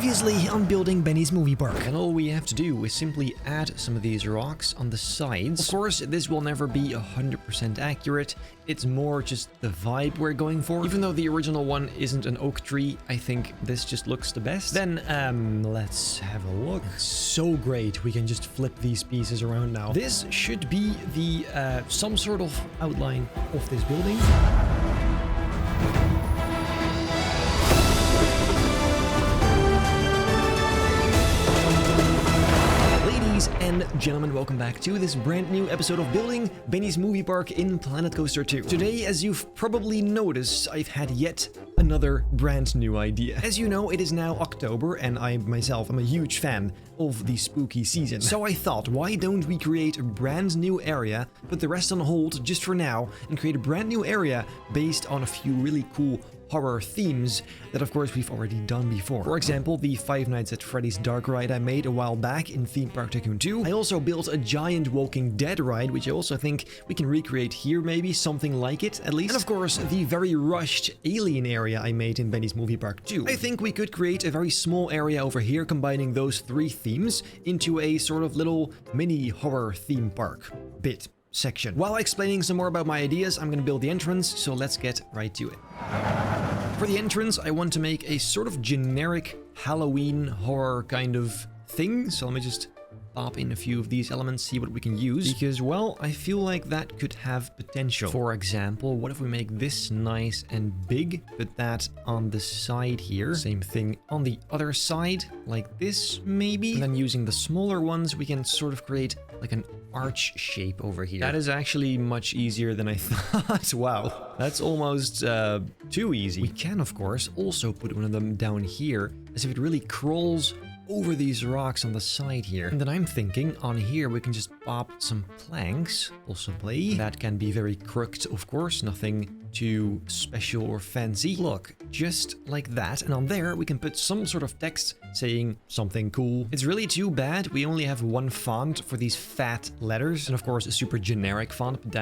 Previously on building Benny's movie park. And all we have to do is simply add some of these rocks on the sides. Of course, this will never be 100% accurate. It's more just the vibe we're going for. Even though the original one isn't an oak tree, I think this just looks the best. Then, let's have a look. It's so great. We can just flip these pieces around now. This should be the, some sort of outline of this building. And gentlemen, welcome back to this brand new episode of building Benny's movie park in Planet Coaster 2. Today, as you've probably noticed, I've had yet another brand new idea. As you know, it is now October, and I myself am a huge fan of the spooky season. So I thought, why don't we create a brand new area, put the rest on hold just for now, and create a brand new area based on a few really cool horror themes that of course we've already done before. For example, the Five Nights at Freddy's Dark ride I made a while back in Theme Park Tycoon 2. I also built a giant Walking Dead ride, which I also think we can recreate here, maybe something like it at least. And of course, the very rushed Alien area I made in Benny's Movie Park 2. I think we could create a very small area over here combining those three themes into a sort of little mini horror theme park bit section. While explaining some more about my ideas, I'm gonna build the entrance, so let's get right to it. For the entrance, I want to make a sort of generic Halloween horror kind of thing, so let me just pop in a few of these elements, see what we can use, because, well, I feel like that could have potential. For example, what if we make this nice and big, put that on the side here, same thing on the other side, like this, maybe, and then using the smaller ones, we can sort of create like an arch shape over here. That is actually much easier than I thought. Wow, that's almost too easy. We can, of course, also put one of them down here, as if it really crawls over these rocks on the side here. And then I'm thinking on here we can just pop some planks, possibly. That can be very crooked, of course, nothing too special or fancy. Look, just like that. And on there we can put some sort of text saying something cool. It's really too bad we only have one font for these fat letters, and of course a super generic font, but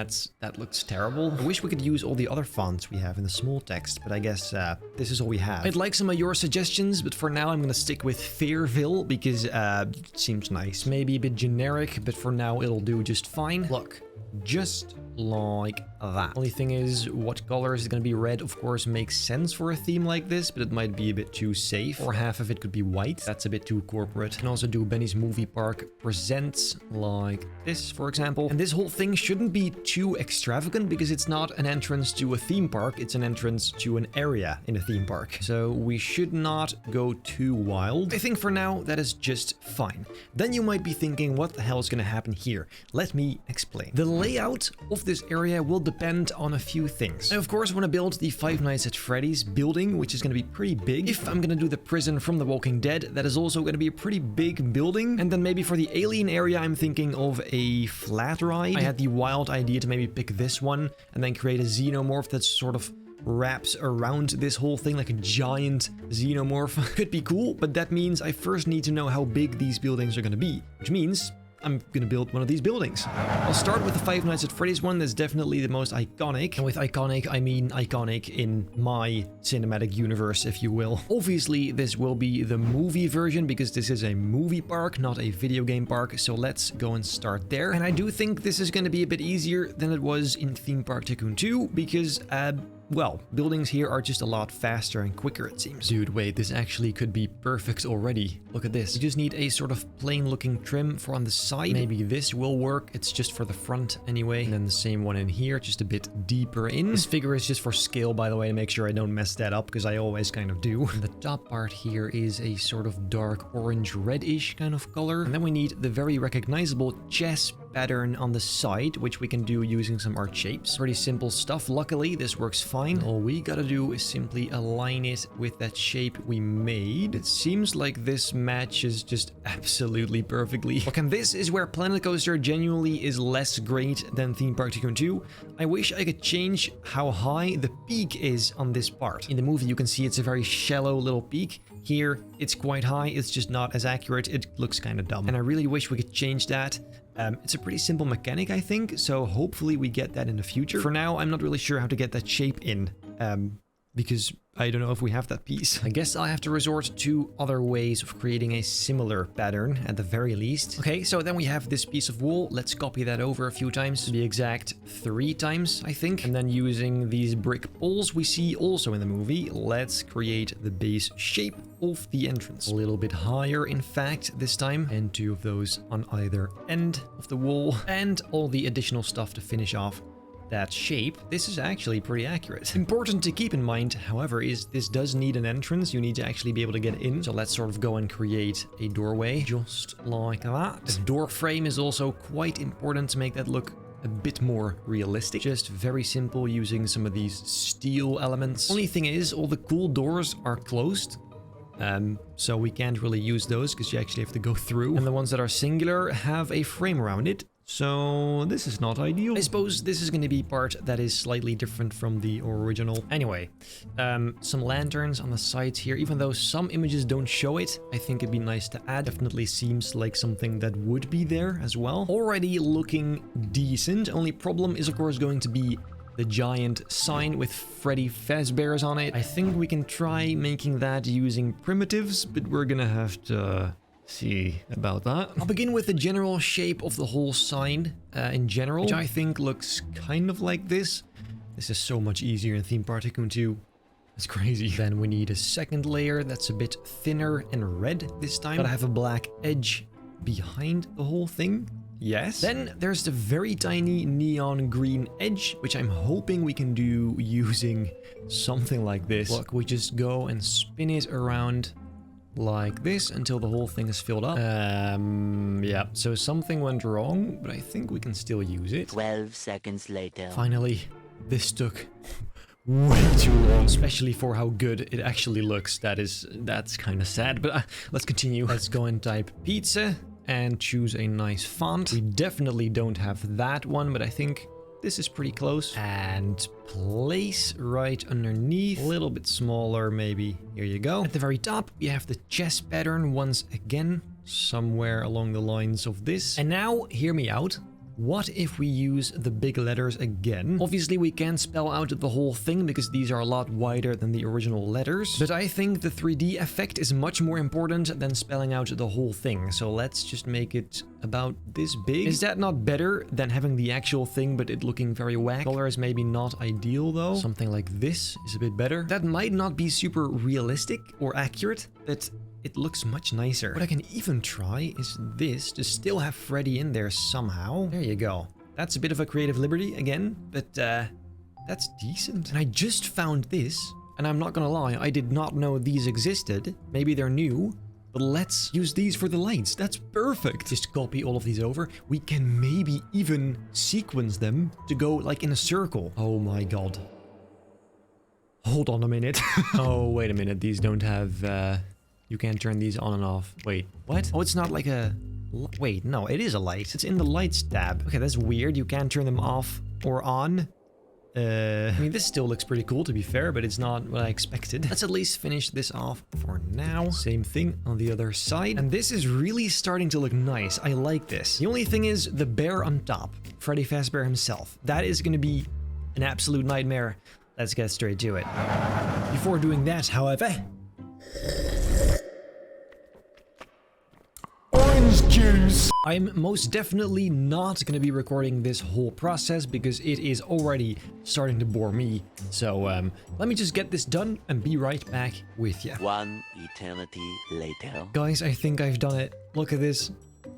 that looks terrible. I wish we could use all the other fonts we have in the small text, but I guess this is all we have. I'd like some of your suggestions, but for now I'm gonna stick with Fairville because it seems nice. Maybe a bit generic, but for now it'll do just fine. Look, just like that. Only thing is, what color is it going to be? Red, of course, makes sense for a theme like this, but it might be a bit too safe. Or half of it could be white. That's a bit too corporate. Can also do Benny's Movie Park Presents like this, for example. And this whole thing shouldn't be too extravagant because it's not an entrance to a theme park. It's an entrance to an area in a theme park. So we should not go too wild. I think for now, that is just fine. Then you might be thinking, what the hell is going to happen here? Let me explain. The layout of this area will depend on a few things. I of course want to build the Five Nights at Freddy's building, which is going to be pretty big. If I'm going to do the prison from The Walking Dead, that is also going to be a pretty big building. And then maybe for the Alien area, I'm thinking of a flat ride. I had the wild idea to maybe pick this one and then create a xenomorph that sort of wraps around this whole thing like a giant xenomorph. Could be cool, but that means I first need to know how big these buildings are going to be, which means I'm gonna build one of these buildings. I'll start with the Five Nights at Freddy's one. That's definitely the most iconic. And with iconic, I mean iconic in my cinematic universe, if you will. Obviously, this will be the movie version because this is a movie park, not a video game park. So let's go and start there. And I do think this is gonna be a bit easier than it was in Theme Park Tycoon 2 because, well, buildings here are just a lot faster and quicker, it seems. Dude, wait, this actually could be perfect already. Look at this. You just need a sort of plain looking trim for on the side. Maybe this will work. It's just for the front anyway. And then the same one in here, just a bit deeper in. This figure is just for scale, by the way, to make sure I don't mess that up, because I always kind of do. And the top part here is a sort of dark orange reddish kind of color. And then we need the very recognizable chess pattern on the side, which we can do using some art shapes. Pretty simple stuff. Luckily, this works fine. All we gotta do is simply align it with that shape we made. It seems like this matches just absolutely perfectly. Look, and this is where Planet Coaster genuinely is less great than Theme Park Tycoon 2. I wish I could change how high the peak is on this part. In the movie, you can see it's a very shallow little peak. Here, it's quite high. It's just not as accurate. It looks kind of dumb. And I really wish we could change that. It's a pretty simple mechanic, I think, so hopefully we get that in the future. For now, I'm not really sure how to get that shape in, because I don't know if we have that piece. I guess I'll have to resort to other ways of creating a similar pattern at the very least. Okay, so then we have this piece of wool. Let's copy that over a few times, to be exact 3 times, I think. And then using these brick poles we see also in the movie, let's create the base shape of the entrance. A little bit higher, in fact, this time. And 2 of those on either end of the wall. And all the additional stuff to finish off that shape. This is actually pretty accurate. Important to keep in mind, however, is this does need an entrance. You need to actually be able to get in. So let's sort of go and create a doorway just like that. The door frame is also quite important to make that look a bit more realistic. Just very simple, using some of these steel elements. Only thing is, all the cool doors are closed. So we can't really use those because you actually have to go through. And the ones that are singular have a frame around it. So this is not ideal. I suppose this is going to be part that is slightly different from the original. Anyway, some lanterns on the sides here. Even though some images don't show it, I think it'd be nice to add. Definitely seems like something that would be there as well. Already looking decent. Only problem is of course going to be the giant sign with Freddy Fazbear's on it. I think we can try making that using primitives, but we're gonna have to see about that. I'll begin with the general shape of the whole sign in general, which I think looks kind of like this. This is so much easier in Theme Park Tycoon 2. It's crazy. Then we need a second layer that's a bit thinner and red this time. Gotta have a black edge behind the whole thing. Yes. Then there's the very tiny neon green edge, which I'm hoping we can do using something like this. Look, we just go and spin it around like this until the whole thing is filled up. Yeah, so something went wrong, but I think we can still use it. 12 seconds later. Finally, this took way too long, especially for how good it actually looks. That's kind of sad, but let's continue. Let's go and type pizza and choose a nice font. We definitely don't have that one, but I think this is pretty close. And place right underneath. A little bit smaller, maybe. Here you go. At the very top, we have the chest pattern once again, somewhere along the lines of this. And now, hear me out. What if we use the big letters again? Obviously, we can't spell out the whole thing because these are a lot wider than the original letters. But I think the 3D effect is much more important than spelling out the whole thing. So let's just make it about this big. Is that not better than having the actual thing, but it looking very whack? Color is maybe not ideal though. Something like this is a bit better. That might not be super realistic or accurate, but it looks much nicer. What I can even try is this, to still have Freddy in there somehow. There you go. That's a bit of a creative liberty again, but that's decent. And I just found this, and I'm not gonna lie, I did not know these existed. Maybe they're new, but let's use these for the lights. That's perfect. Just copy all of these over. We can maybe even sequence them to go like in a circle. Oh my god. Hold on a minute. Oh, wait a minute. These don't have... You can't turn these on and off. Wait, what? Oh, it's not like a... Wait, no, it is a light. It's in the lights tab. Okay, that's weird. You can't turn them off or on. I mean, this still looks pretty cool, to be fair, but it's not what I expected. Let's at least finish this off for now. Same thing on the other side. And this is really starting to look nice. I like this. The only thing is the bear on top. Freddy Fazbear himself. That is going to be an absolute nightmare. Let's get straight to it. Before doing that, however... Orange juice! I'm most definitely not going to be recording this whole process because it is already starting to bore me. So let me just get this done and be right back with you. 1 eternity later. Guys, I think I've done it. Look at this.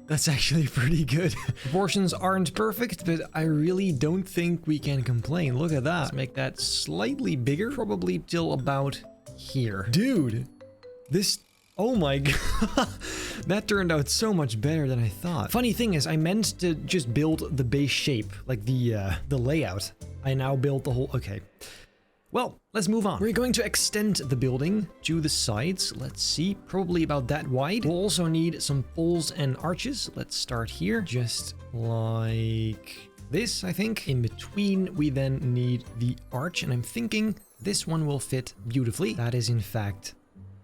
That's actually pretty good. Proportions aren't perfect, but I really don't think we can complain. Look at that. Let's make that slightly bigger, probably till about here. Dude, this... Oh my god, that turned out so much better than I thought. Funny thing is, I meant to just build the base shape, like the layout. I now built the whole... Okay. Well, let's move on. We're going to extend the building to the sides. Let's see, probably about that wide. We'll also need some poles and arches. Let's start here, just like this, I think. In between, we then need the arch, and I'm thinking this one will fit beautifully. That is, in fact...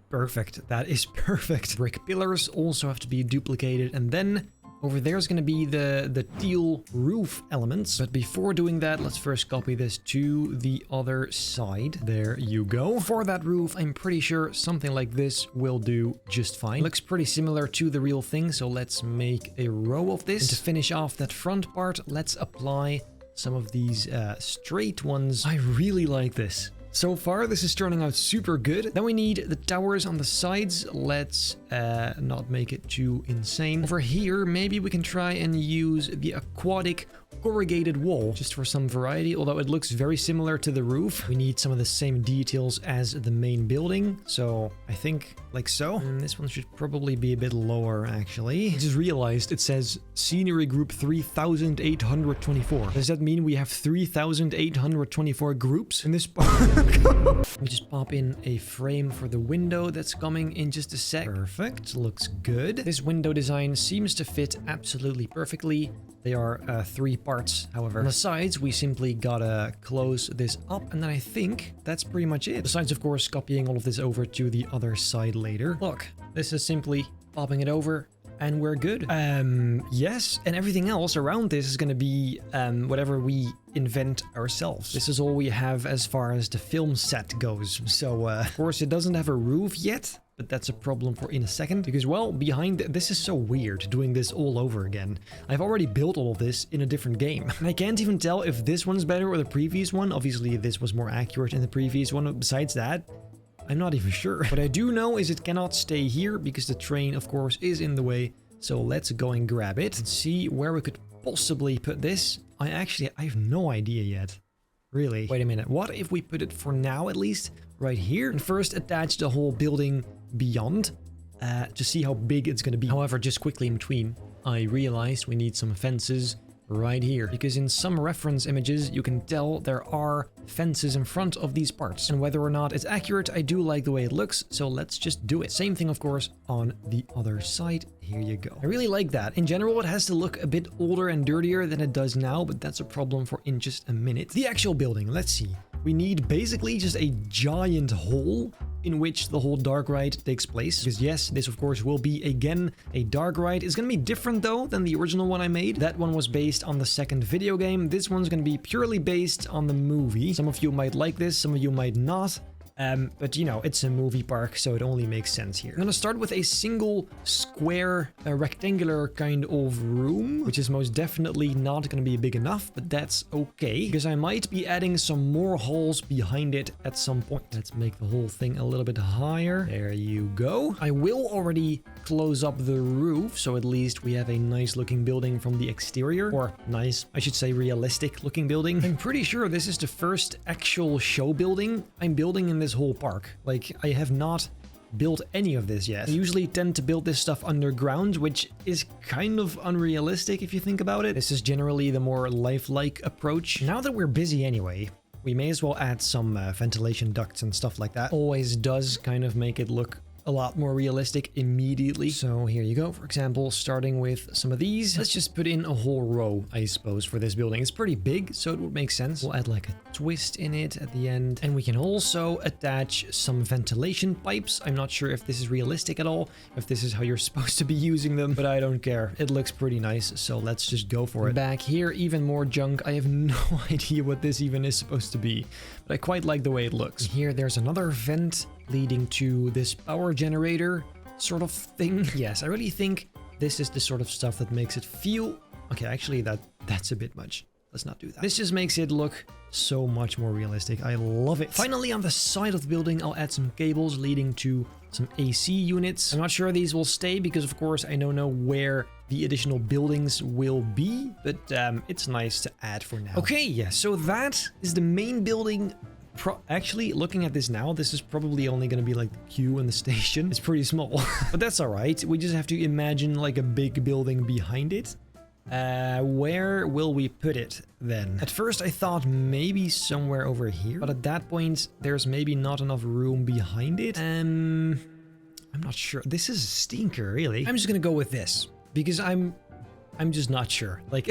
perfect. That is perfect. Brick pillars also have to be duplicated, and then Over there is going to be the teal roof elements. But before doing that, let's first copy this to the other side. There you go. For that roof, I'm pretty sure something like this will do just fine. Looks pretty similar to the real thing, so let's make a row of this. And to finish off that front part, let's apply some of these straight ones. I really like this. So far, this is turning out super good. Then we need the towers on the sides. Let's not make it too insane. Over here, maybe we can try and use the aquatic corrugated wall just for some variety, although it looks very similar to the roof. We need some of the same details as the main building, so I think like so. And this one should probably be a bit lower, actually. I just realized it says scenery group 3824. Does that mean we have 3824 groups in this park? We just pop in a frame for the window that's coming in just a sec. Perfect, looks good. This window design seems to fit absolutely perfectly. They are 3 parts, however. On the sides, we simply gotta close this up, and then I think that's pretty much it. Besides, of course, copying all of this over to the other side later. Look, this is simply popping it over, and we're good. Yes, and everything else around this is gonna be whatever we invent ourselves. This is all we have as far as the film set goes. So, of course, it doesn't have a roof yet, but that's a problem for in a second, because, well, behind this is so weird doing this all over again. I've already built all of this in a different game, and I can't even tell if this one's better or the previous one. Obviously, this was more accurate in the previous one. Besides that, I'm not even sure. What I do know is it cannot stay here because the train, of course, is in the way. So let's go and grab it and see where we could possibly put this. I have no idea yet. Really? Wait a minute. What if we put it, for now at least, right here? And first attach the whole building beyond to see how big it's going to be. However, just quickly in between, I realized we need some fences right here, because in some reference images you can tell there are fences in front of these parts, and whether or not it's accurate, I do like the way it looks, so let's just do it. Same thing, of course, on the other side. Here you go. I really like that. In general, it has to look a bit older and dirtier than it does now, but that's a problem for in just a minute. The actual building, let's see. We need basically just a giant hole in which the whole dark ride takes place. Because yes, this of course will be again a dark ride. It's gonna be different though than the original one I made. That one was based on the second video game. This one's gonna be purely based on the movie. Some of you might like this, some of you might not. But you know, it's a movie park, so it only makes sense here. I'm gonna start with a single square, rectangular kind of room, which is most definitely not gonna be big enough, but that's okay, because I might be adding some more halls behind it at some point. Let's make the whole thing a little bit higher. There you go. I will already close up the roof, so at least we have a nice looking building from the exterior, or nice, I should say realistic looking building. I'm pretty sure this is the first actual show building I'm building in this whole park. Like, I have not built any of this yet. I usually tend to build this stuff underground, which is kind of unrealistic if you think about it. This is generally the more lifelike approach. Now that we're busy anyway, we may as well add some ventilation ducts and stuff like that. Always does kind of make it look a lot more realistic immediately. So here you go. For example, starting with some of these, let's just put in a whole row, I suppose, for this building. It's pretty big, so it would make sense. We'll add like a twist in it at the end. And we can also attach some ventilation pipes. I'm not sure if this is realistic at all, if this is how you're supposed to be using them, but I don't care. It looks pretty nice, so let's just go for it. Back here, even more junk. I have no idea what this even is supposed to be, but I quite like the way it looks. Here, there's another vent leading to this power generator sort of thing. Yes, I really think this is the sort of stuff that makes it feel... Okay, actually, that's a bit much. Let's not do that. This just makes it look so much more realistic. I love it. Finally, on the side of the building, I'll add some cables leading to some AC units. I'm not sure these will stay because, of course, I don't know where the additional buildings will be, but it's nice to add for now. Okay, yeah, so that is the main building. Actually, looking at this now, this is probably only going to be like the queue and the station. It's pretty small, but that's all right. We just have to imagine like a big building behind it. Where will we put it then? At first, I thought maybe somewhere over here, but at that point, there's maybe not enough room behind it. I'm not sure. This is a stinker, really. I'm just going to go with this because I'm just not sure. Like,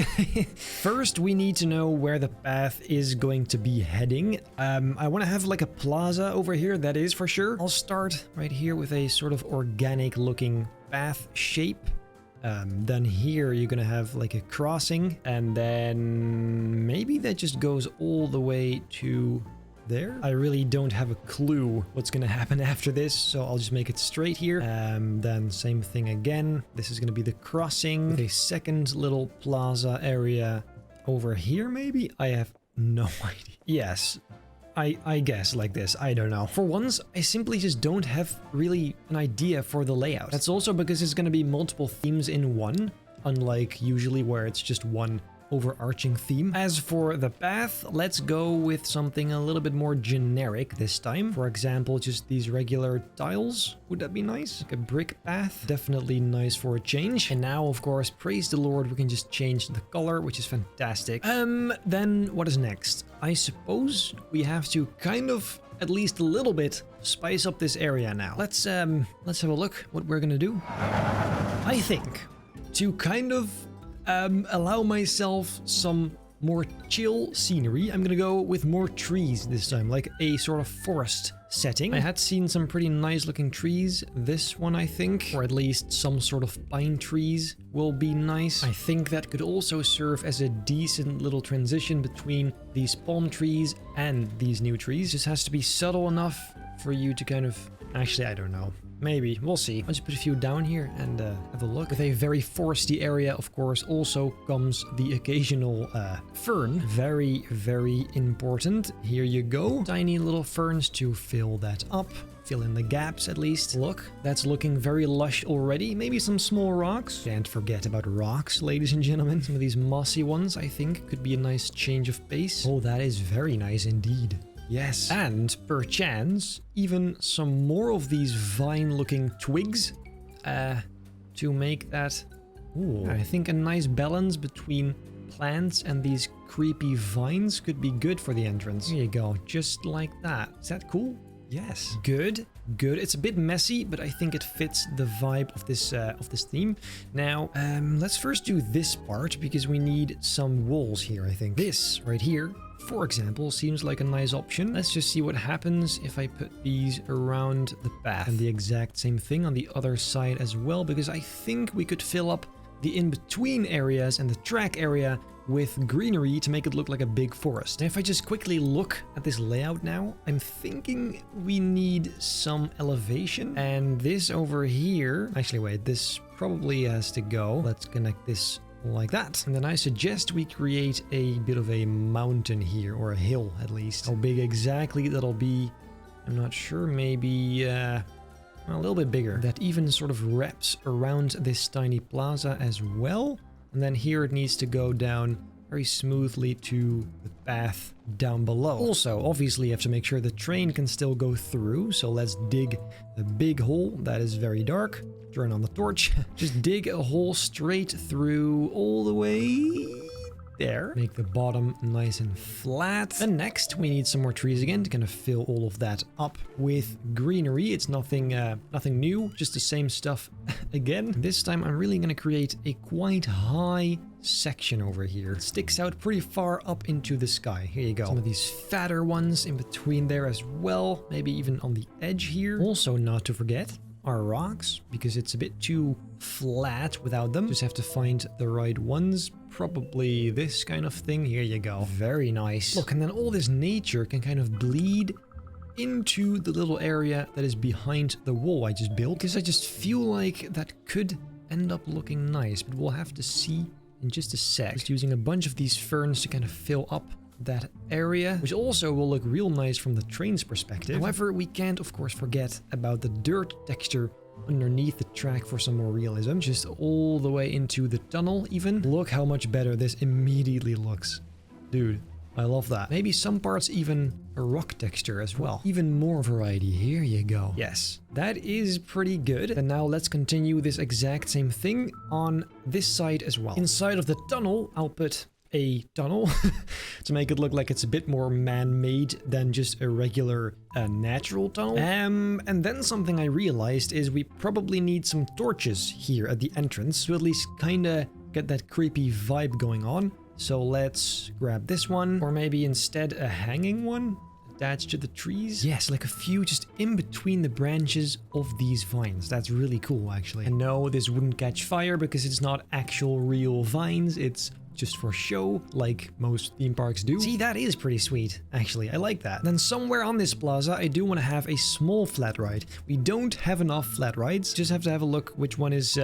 first we need to know where the path is going to be heading. I want to have like a plaza over here, that is for sure. I'll start right here with a sort of organic looking path shape. Then here you're gonna have like a crossing, and then maybe that just goes all the way to there. I really don't have a clue what's gonna happen after this, so I'll just make it straight here. Then same thing again. This is gonna be the crossing with a second little plaza area over here, maybe? I have no idea. Yes. I guess like this, I don't know. For once, I simply just don't have really an idea for the layout. That's also because it's going to be multiple themes in one, unlike usually where it's just one overarching theme. As for the path, let's go with something a little bit more generic this time. For example, just these regular tiles. Would that be nice? Like a brick path. Definitely nice for a change. And now, of course, praise the Lord, we can just change the color, which is fantastic. Then what is next? I suppose we have to kind of, at least a little bit, spice up this area now. Let's have a look what we're gonna do. I think to kind of allow myself some more chill scenery, I'm gonna go with more trees this time, like a sort of forest setting. I had seen some pretty nice looking trees. This one, I think, or at least some sort of pine trees will be nice. I think that could also serve as a decent little transition between these palm trees and these new trees. Just has to be subtle enough for you to kind of... Actually, I don't know. Maybe. We'll see. I'll just put a few down here and have a look. With a very foresty area, of course, also comes the occasional fern. Very, very important. Here you go. Tiny little ferns to fill that up. Fill in the gaps, at least. Look, that's looking very lush already. Maybe some small rocks. Can't forget about rocks, ladies and gentlemen. Some of these mossy ones, I think, could be a nice change of pace. Oh, that is very nice indeed. Yes, and perchance even some more of these vine-looking twigs to make that, I think a nice balance between plants and these creepy vines could be good for the entrance. Here you go, just like that. Is that cool? Yes. Good, good. It's a bit messy, but I think it fits the vibe of this theme. Now, let's first do this part because we need some walls here, I think. This right here, for example, seems like a nice option. Let's just see what happens if I put these around the path. And the exact same thing on the other side as well, because I think we could fill up the in-between areas and the track area with greenery to make it look like a big forest. And if I just quickly look at this layout now, I'm thinking we need some elevation. And this over here... Actually, wait, this probably has to go. Let's connect this like that. And then I suggest we create a bit of a mountain here, or a hill at least. How big exactly that'll be, I'm not sure. Maybe a little bit bigger. That even sort of wraps around this tiny plaza as well. And then here it needs to go down very smoothly to the path down below. Also, obviously you have to make sure the train can still go through. So let's dig a big hole that is very dark. Turn on the torch. Just dig a hole straight through all the way there. Make the bottom nice and flat. Then next we need some more trees again to kind of fill all of that up with greenery. It's nothing new, just the same stuff again. This time I'm really going to create a quite high section over here. It sticks out pretty far up into the sky. Here you go. Some of these fatter ones in between there as well. Maybe even on the edge here. Also, not to forget, are rocks, because it's a bit too flat without them. Just have to find the right ones. Probably this kind of thing. Here you go. Very nice. Look, and then all this nature can kind of bleed into the little area that is behind the wall I just built, because I just feel like that could end up looking nice, but we'll have to see in just a sec. Just using a bunch of these ferns to kind of fill up that area, which also will look real nice from the train's perspective. However, we can't of course forget about the dirt texture underneath the track for some more realism. Just all the way into the tunnel even. Look how much better this immediately looks. Dude, I love that. Maybe some parts even a rock texture as well. Even more variety. Here you go. Yes, that is pretty good. And now let's continue this exact same thing on this side as well. Inside of the tunnel, I'll put a tunnel to make it look like it's a bit more man-made than just a regular natural tunnel. And then something I realized is we probably need some torches here at the entrance to at least kind of get that creepy vibe going on. So let's grab this one, or maybe instead a hanging one. attached to the trees. Yes, like a few just in between the branches of these vines. That's really cool, actually. And no, this wouldn't catch fire because it's not actual real vines. It's just for show, like most theme parks do. See, that is pretty sweet, actually. I like that. Then somewhere on this plaza, I do want to have a small flat ride. We don't have enough flat rides. Just have to have a look which one is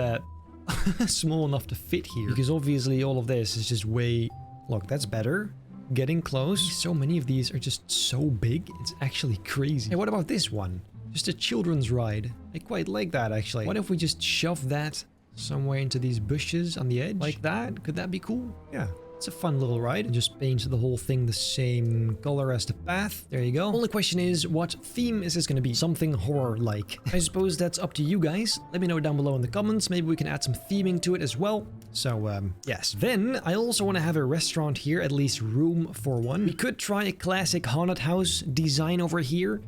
small enough to fit here. Because obviously all of this is just way... Look, that's better. Getting close. So many of these are just so big. It's actually crazy. Hey, what about this one? Just a children's ride. I quite like that, actually. What if we just shove that somewhere into these bushes on the edge? Like that? Could that be cool? Yeah. It's a fun little ride. And just paint the whole thing the same color as the path. There you go. Only question is, what theme is this going to be? Something horror-like. I suppose that's up to you guys. Let me know down below in the comments. Maybe we can add some theming to it as well. So, yes. Then, I also want to have a restaurant here, at least room for one. We could try a classic haunted house design over here.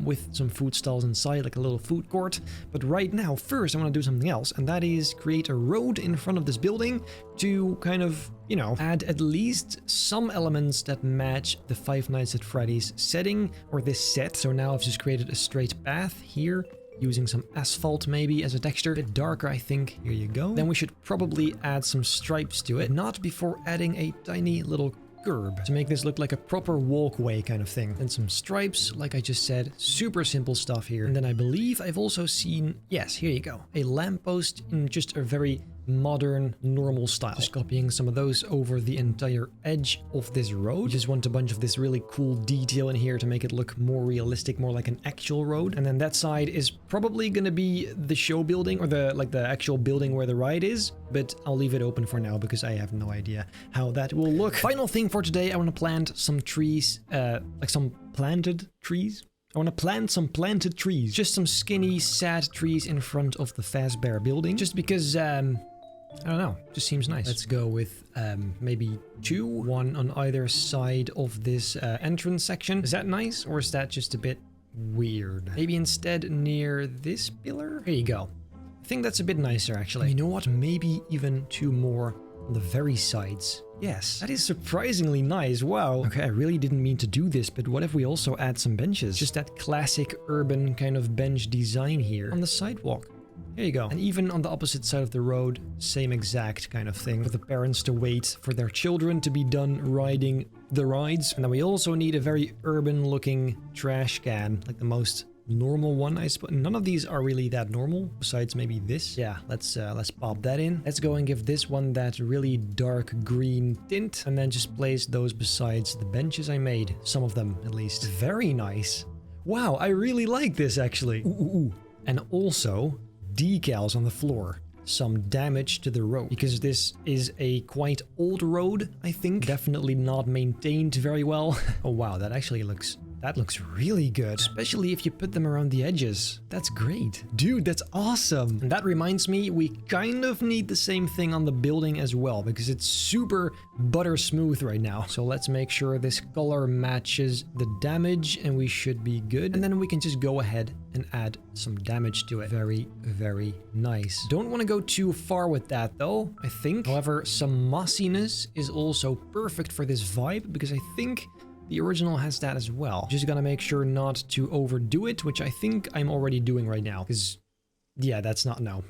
With some food stalls inside, like a little food court. But right now, first, I want to do something else, and that is create a road in front of this building to kind of, you know, add at least some elements that match the Five Nights at Freddy's setting, or this set. So now I've just created a straight path here, using some asphalt maybe as a texture. A bit darker, I think. Here you go. Then we should probably add some stripes to it, not before adding a tiny little curb to make this look like a proper walkway kind of thing. And some stripes, like I just said. Super simple stuff here. And then I believe I've also seen, yes, here you go, a lamppost in just a very modern, normal style. Just copying some of those over the entire edge of this road. Just want a bunch of this really cool detail in here to make it look more realistic, more like an actual road. And then that side is probably gonna be the show building, or the actual building where the ride is, but I'll leave it open for now because I have no idea how that will look. Final thing for today, I want to plant some trees, like some planted trees. I want to plant some planted trees. Just some skinny, sad trees in front of the Fazbear building. Just because, I don't know, just seems nice. Let's go with maybe two, one on either side of this entrance section. Is that nice, or is that just a bit weird? Maybe instead near this pillar? Here you go. I think that's a bit nicer, actually. You know what? Maybe even two more on the very sides. Yes, that is surprisingly nice. Wow. Okay, I really didn't mean to do this, but what if we also add some benches? Just that classic urban kind of bench design here on the sidewalk. Here you go. And even on the opposite side of the road, same exact kind of thing. For the parents to wait for their children to be done riding the rides. And then we also need a very urban looking trash can, like the most normal one, I suppose. None of these are really that normal, besides maybe this. Yeah, let's pop that in. Let's go and give this one that really dark green tint, and then just place those besides the benches I made. Some of them, at least. Very nice. Wow, I really like this, actually. Ooh, ooh, ooh. And also decals on the floor. Some damage to the road, because this is a quite old road, I think. Definitely not maintained very well. Oh wow, that actually looks... That looks really good, especially if you put them around the edges. That's great. Dude, that's awesome. And that reminds me, we kind of need the same thing on the building as well, because it's super butter smooth right now. So let's make sure this color matches the damage, and we should be good. And then we can just go ahead and add some damage to it. Very, very nice. Don't want to go too far with that though, I think. However, some mossiness is also perfect for this vibe, because I think the original has that as well. Just gotta make sure not to overdo it, which I think I'm already doing right now. Because, yeah, that's not... No.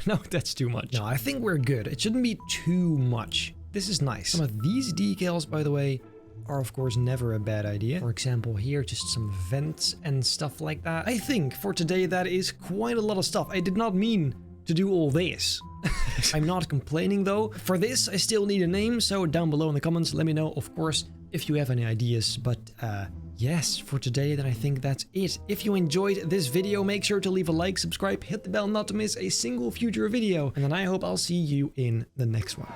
No, that's too much. No, I think we're good. It shouldn't be too much. This is nice. Some of these decals, by the way, are of course never a bad idea. For example, here, just some vents and stuff like that. I think for today that is quite a lot of stuff. I did not mean to do all this. I'm not complaining though. For this, I still need a name, so down below in the comments, let me know, of course, if you have any ideas. But yes, for today, then I think that's it. If you enjoyed this video, make sure to leave a like, subscribe, hit the bell not to miss a single future video. And then I hope I'll see you in the next one.